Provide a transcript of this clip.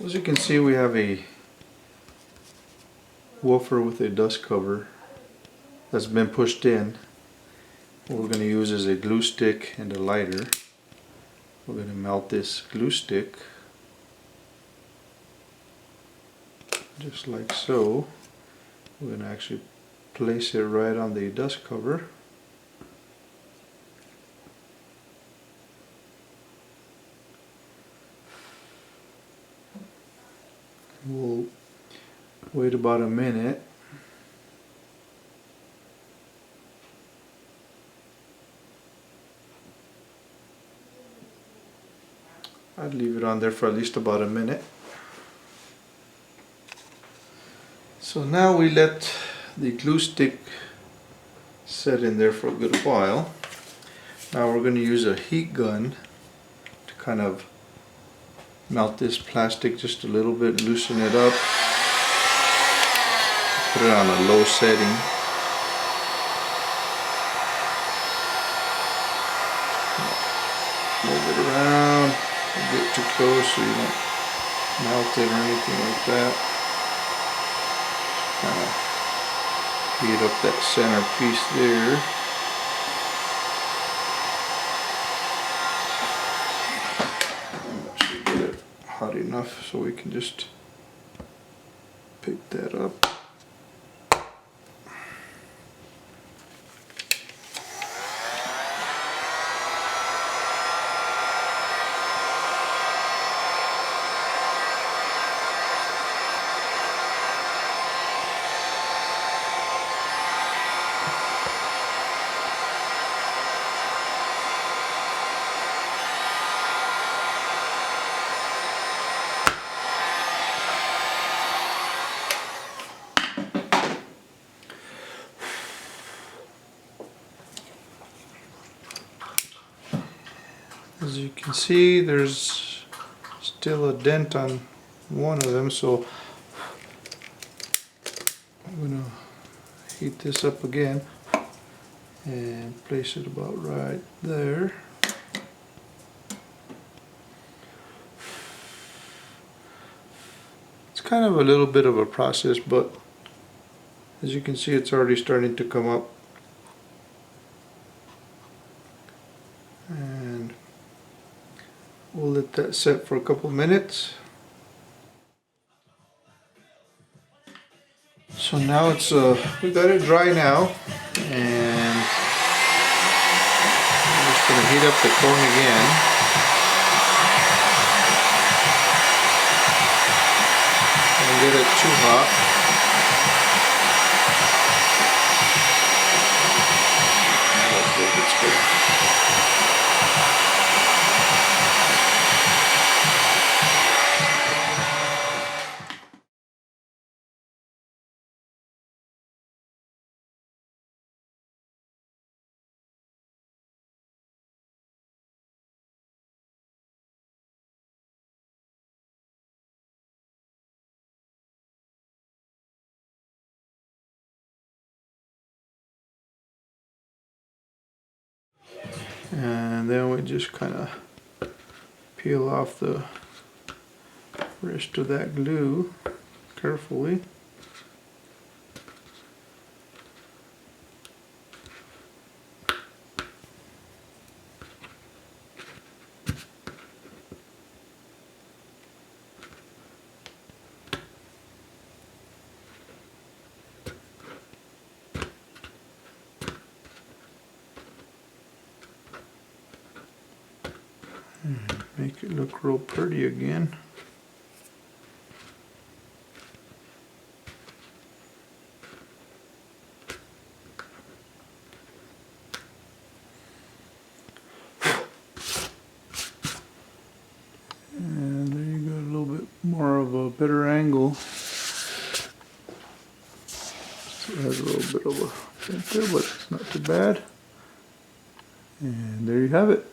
As you can see, we have a woofer with a dust cover that's been pushed in. What we're going to use is a glue stick and a lighter. We're going to melt this glue stick just like so. We're going to actually place it right on the dust cover. We'll wait about a minute. I'd leave it on there for at least about a minute. So now we let the glue stick set in there for a good while. Now we're going to use a heat gun to kind of melt this plastic just a little bit, loosen it up, put it on a low setting. Move it around, don't get too close so you don't melt it or anything like that. Kind of heat up that center piece there. Hot enough so we can just pick that up. As you can see, there's still a dent on one of them, so I'm going to heat this up again and place it about right there. It's kind of a little bit of a process, but as you can see, it's already starting to come up. And we'll let that set for a couple minutes. So now it's we got it dry now, and I'm just going to heat up the cone again. Don't get it too hot. It's good. And then we just kind of peel off the rest of that glue carefully. Make it look real pretty again. And there you go, a little bit more of a better angle. So it has a little bit of a dent there, but it's not too bad. And there you have it.